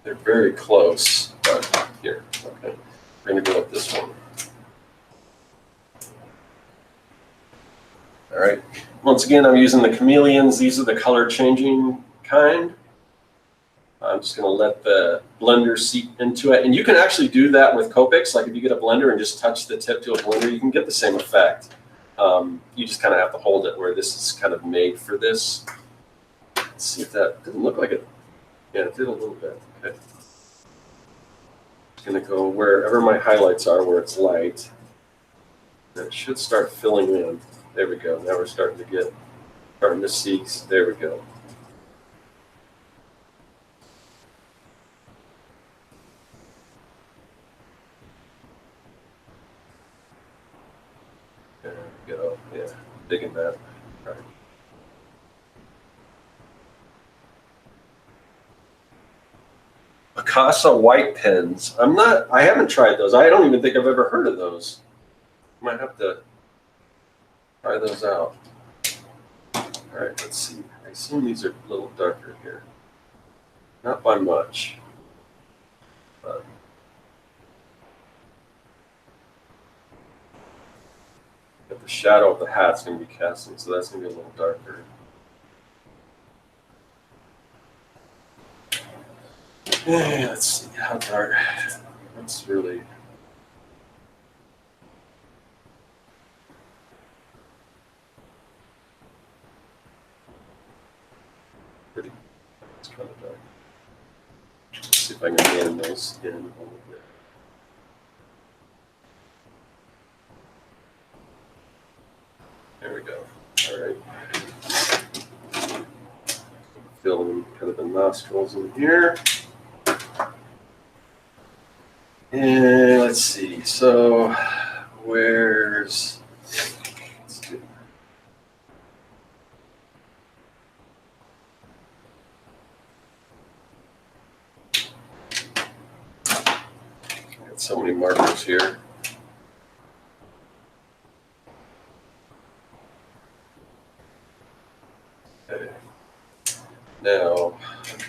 Speaker 1: They're very close, but here. Okay. We're gonna go with this one. All right. Once again, I'm using the chameleons. These are the color changing kind. I'm just going to let the blender seep into it. And you can actually do that with Copics. Like if you get a blender and just touch the tip to a blender, you can get the same effect. You just kind of have to hold it where this is kind of made for this. Let's see if that didn't look like it. Yeah, it did a little bit. Okay. It's going to go wherever my highlights are, where it's light. And it should start filling in. There we go. Now we're starting to see. There we go. There we go. Yeah, digging that. All right. Picasa white pens. I haven't tried those. I don't even think I've ever heard of those. Might have to try those out. All right, let's see. I assume these are a little darker here. Not by much. But the shadow of the hat's going to be casting, so that's going to be a little darker. Yeah, let's see how dark. That's really. Pretty. It's kind of dark. Let's see if I can hand those in a little bit. There we go. All right. Fill in kind of the nostrils in here. And let's see. So, where's. Let's do. Got so many markers here.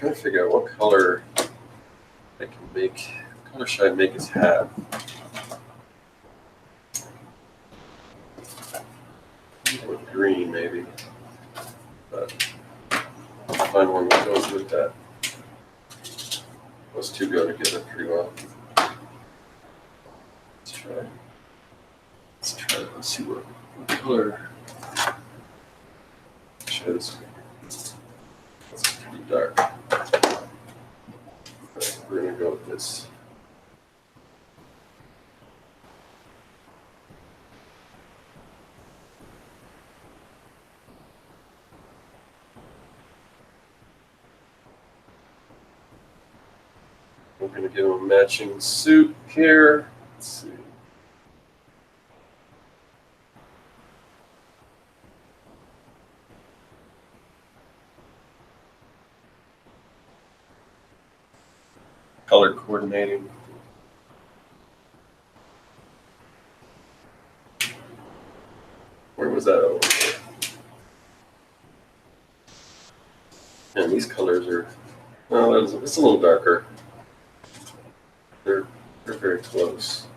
Speaker 1: trying to figure out what color I can make. What color should I make his hat? With green, maybe. But I'll find one that goes with that. Those two go together pretty well. Let's try. Let's see what color. Shows. That's pretty dark. Right, we're gonna go with this. We're gonna give him a matching suit here. Let's see. Color coordinating. Where was that over here? And these colors are, well, it's a little darker. They're very close.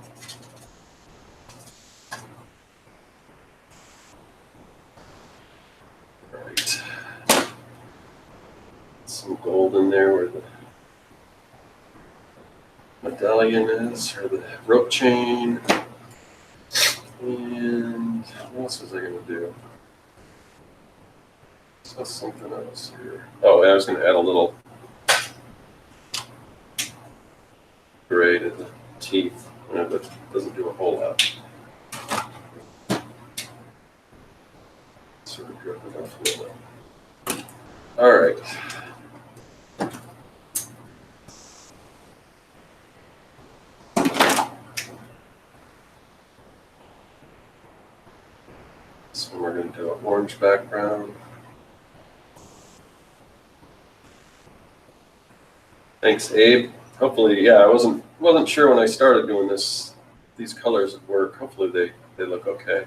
Speaker 1: All right. Some gold in there where the medallion is, or the rope chain. And what else was I going to do? Saw something else here. Oh, I was going to add a little gray to the teeth. But doesn't do a whole lot. Sort of good enough. All right. So we're going to do an orange background. Thanks, Abe. Hopefully, yeah, I wasn't sure when I started doing this. These colors would work. Hopefully, they look okay.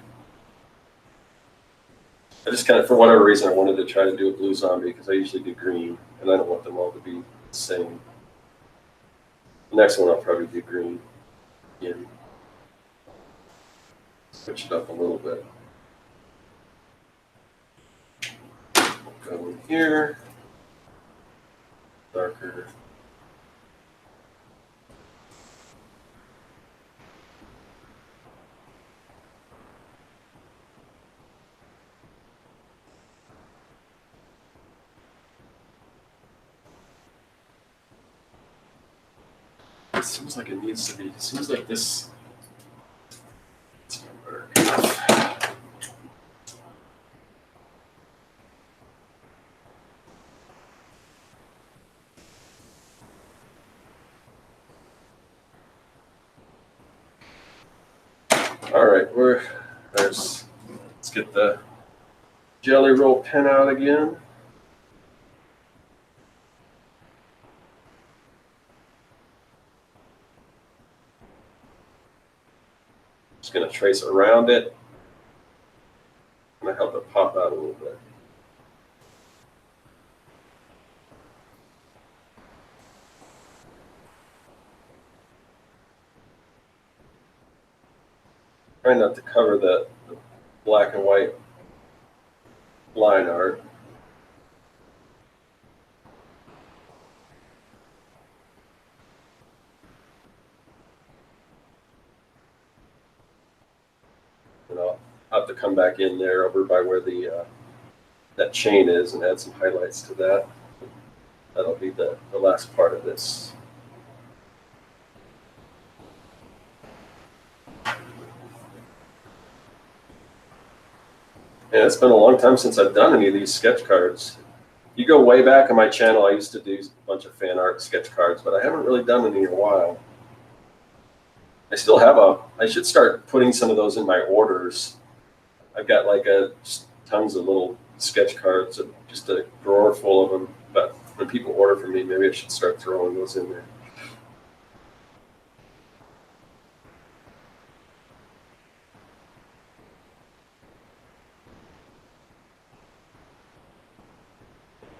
Speaker 1: I just kind of, for whatever reason, I wanted to try to do a blue zombie because I usually do green, and I don't want them all to be the same. The next one I'll probably do green again. Switch it up a little bit. Go in here, darker. It seems like it needs to be. It seems like this. It's not dark enough. All right, let's get the Jelly Roll pen out again. Just going to trace around it. I'm going to help it pop out a little bit. Try not to cover the black and white line art. And I'll have to come back in there over by where the that chain is and add some highlights to that. That'll be the last part of this. And it's been a long time since I've done any of these sketch cards. You go way back on my channel, I used to do a bunch of fan art sketch cards, but I haven't really done any in a while. I still have I should start putting some of those in my orders. I've got like tons of little sketch cards, just a drawer full of them. But when people order from me, maybe I should start throwing those in there.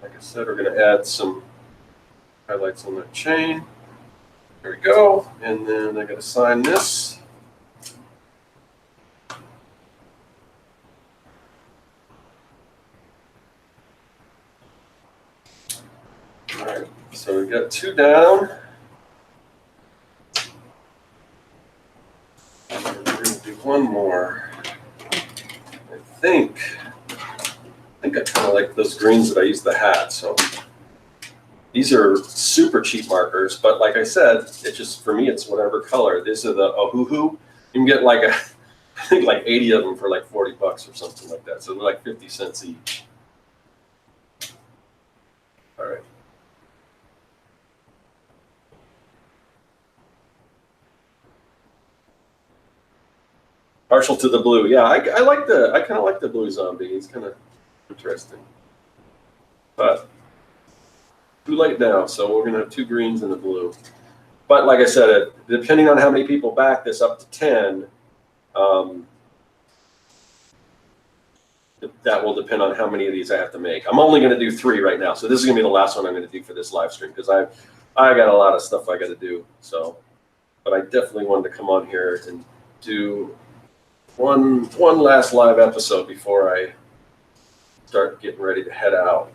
Speaker 1: Like I said, we're going to add some highlights on that chain. There we go. And then I got to sign this. All right, so we got 2 down. And we're going to do 1 more. I think I kind of like those greens that I use the hat. So these are super cheap markers, but like I said, it just, for me, it's whatever color. These are the Ohuhu. You can get like I think like 80 of them for like $40 or something like that. So they're like 50 cents each. All right. Partial to the blue. Yeah, I kind of like the blue zombie. He's kind of interesting. But too late now, so we're gonna have 2 greens and a blue. But like I said, depending on how many people back this up to 10, that will depend on how many of these I have to make. I'm only gonna do 3 right now, so this is gonna be the last one I'm gonna do for this live stream because I got a lot of stuff I got to do. So, but I definitely wanted to come on here and do one last live episode before I start getting ready to head out.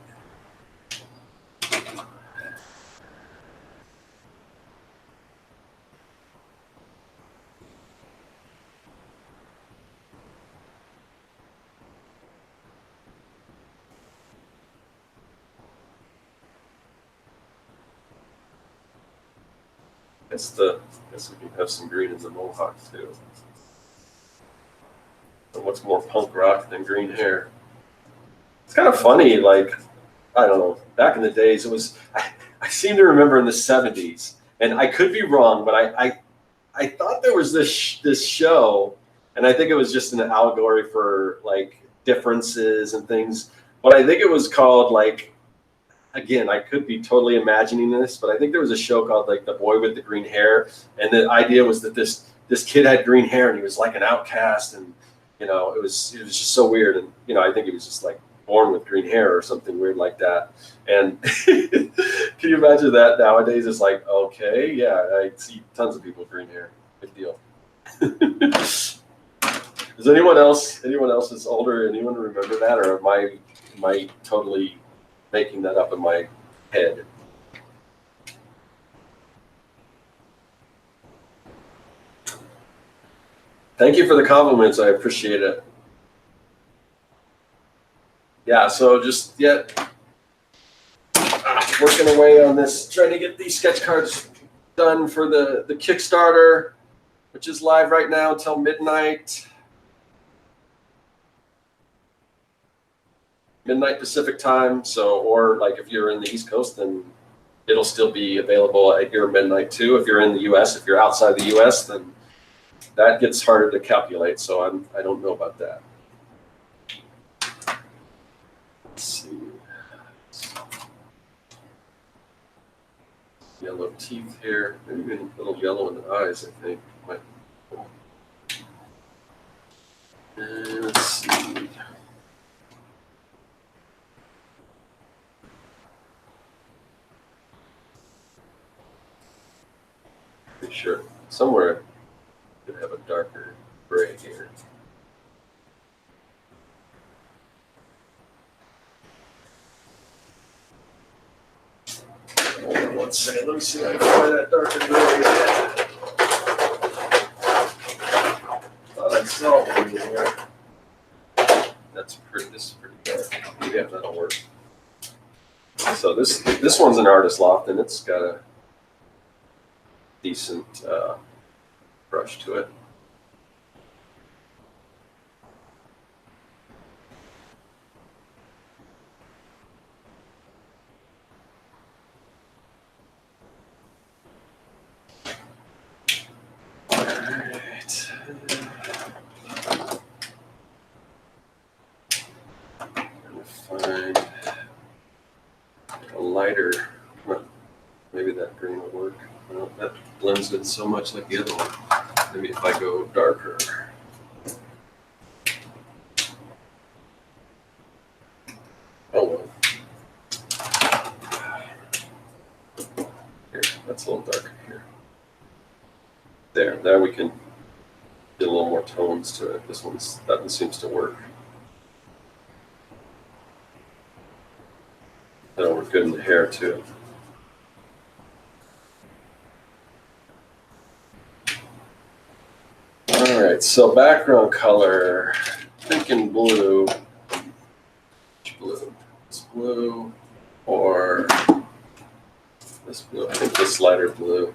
Speaker 1: I guess we can have some green in the mohawk too. And what's more punk rock than green hair? It's kind of funny, like, I don't know, back in the days, it was, I seem to remember in the 70s, and I could be wrong, but I thought there was this show, and I think it was just an allegory for like differences and things, but I think it was called like, again, I could be totally imagining this, but I think there was a show called like The Boy with the Green Hair, and the idea was that this kid had green hair and he was like an outcast, and you know, it was just so weird, and you know, I think he was just like born with green hair or something weird like that. And can you imagine that nowadays? It's like, okay, yeah, I see tons of people with green hair. Big deal. Is anyone else is older? Anyone remember that, or am I totally making that up in my head? Thank you for the compliments. I appreciate it. Yeah, so just working away on this, trying to get these sketch cards done for the Kickstarter, which is live right now until midnight Pacific time. So, or like if you're in the East Coast, then it'll still be available at your midnight too. If you're in the US, if you're outside the US, then that gets harder to calculate. So I don't know about that. Let's see. Yellow teeth here, maybe a little yellow in the eyes, I think. And let's see. Pretty sure somewhere I could have a darker gray here. Hold on one second. Let me see if I can find that darker gray. Thought I saw one here. This is pretty dark. Yeah, that'll work. So this one's an Artist Loft, and it's got a decent brush to it. Find a lighter, maybe that green will work. Well, that blends in so much like the other one. Maybe if I go darker. Oh well. There we can get a little more tones to it. That one seems to work. That'll work good in the hair too. All right, so background color, thinking blue. Which blue? This blue or this blue? I think this lighter blue.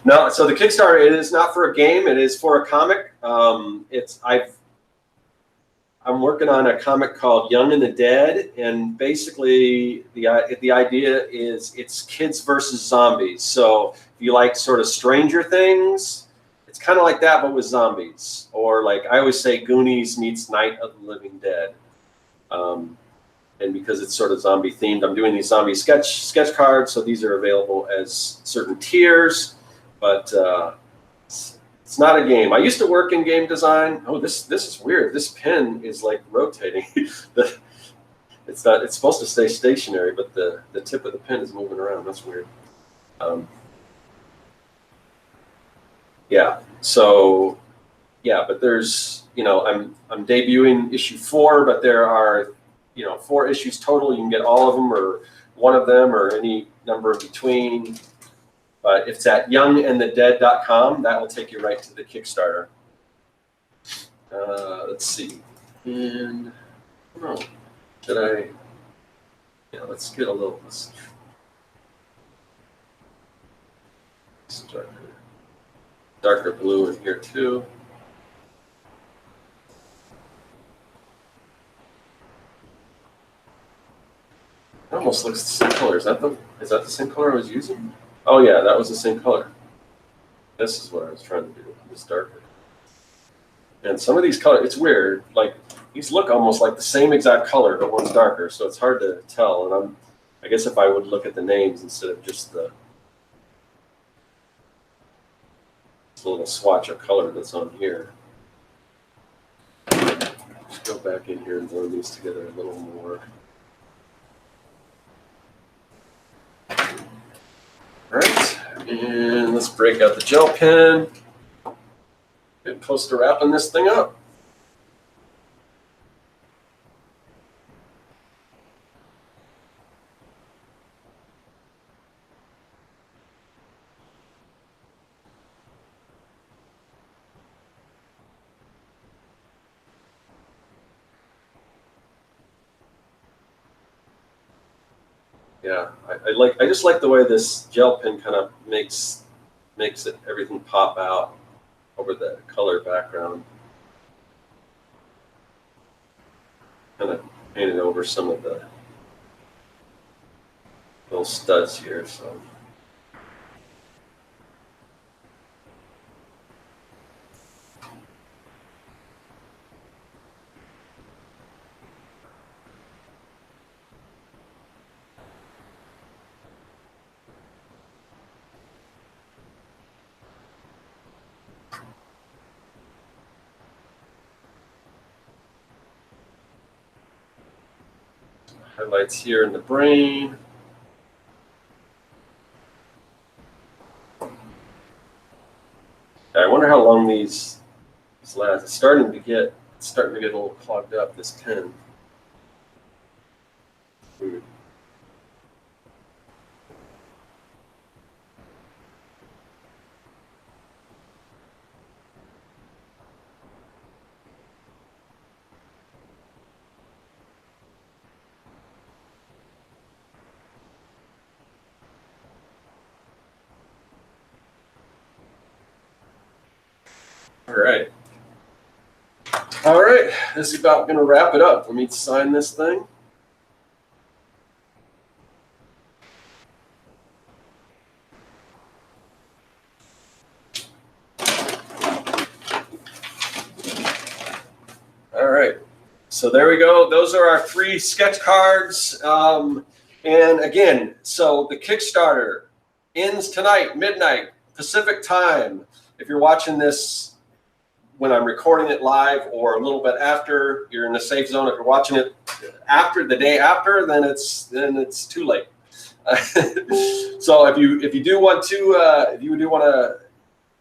Speaker 1: No, so the Kickstarter, it is not for a game. It is for a comic. I'm working on a comic called Young and the Dead, and basically the idea is it's kids versus zombies. So if you like sort of Stranger Things, it's kind of like that, but with zombies. Or like I always say, Goonies meets Night of the Living Dead. And because it's sort of zombie themed, I'm doing these zombie sketch cards. So these are available as certain tiers. But it's not a game. I used to work in game design. Oh, this is weird. This pen is like rotating. It's not. It's supposed to stay stationary, but the tip of the pen is moving around. That's weird. Yeah. So yeah, but there's I'm debuting issue 4, but there are 4 issues total. You can get all of them or one of them or any number in between. But if it's at youngandthedead.com, that will take you right to the Kickstarter. Let's see. And let's get a little darker blue in here too. It almost looks the same color. Is that the same color I was using? Oh yeah, that was the same color. This is what I was trying to do. This darker. And some of these colors, it's weird. Like these look almost like the same exact color, but one's darker, so it's hard to tell. And I guess if I would look at the names instead of just the little swatch of color that's on here. Just go back in here and blend these together a little more. All right, and let's break out the gel pen. Get close to wrapping this thing up. Yeah, I just like the way this gel pen kind of makes everything pop out over the color background. Kind of painted over some of the little studs here, so. Highlights here in the brain. I wonder how long these last. It's starting to get a little clogged up, this pen. All right, this is about going to wrap it up. Let me sign this thing. All right, so there we go. Those are our 3 sketch cards. And again, so the Kickstarter ends tonight, midnight, Pacific time. if you're watching this when I'm recording it live or a little bit after, you're in the safe zone. If you're watching it after the day after, then it's too late. So if you do want to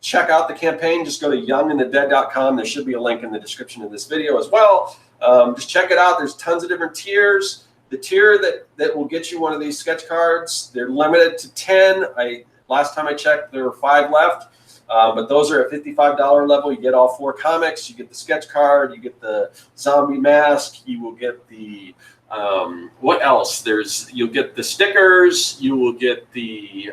Speaker 1: check out the campaign, just go to youngandthedead.com. There should be a link in the description of this video as well. Just check it out. There's tons of different tiers. The tier that will get you one of these sketch cards, they're limited to 10. Last time I checked, there were 5 left. But those are at $55 level. You get all 4 comics. You get the sketch card. You get the zombie mask. You will get the what else? You'll get the stickers. You will get the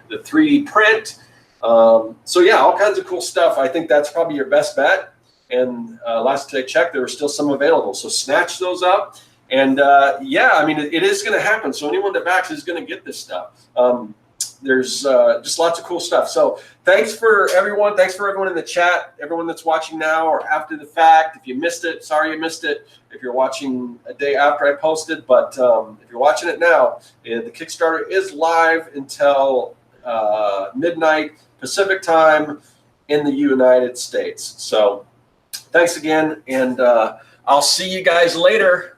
Speaker 1: 3D print. So yeah, all kinds of cool stuff. I think that's probably your best bet. And last I checked, there were still some available. So snatch those up. And yeah, I mean, it is going to happen. So anyone that backs is going to get this stuff. There's just lots of cool stuff. So thanks for everyone. Thanks for everyone in the chat, everyone that's watching now or after the fact. If you missed it, sorry you missed it. If you're watching a day after I posted, but if you're watching it now, the Kickstarter is live until midnight Pacific time in the United States. So thanks again, and I'll see you guys later.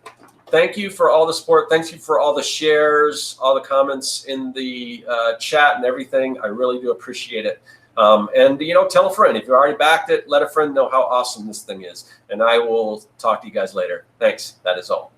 Speaker 1: Thank you for all the support. Thank you for all the shares, all the comments in the chat and everything. I really do appreciate it. And, tell a friend. If you already backed it, let a friend know how awesome this thing is. And I will talk to you guys later. Thanks. That is all.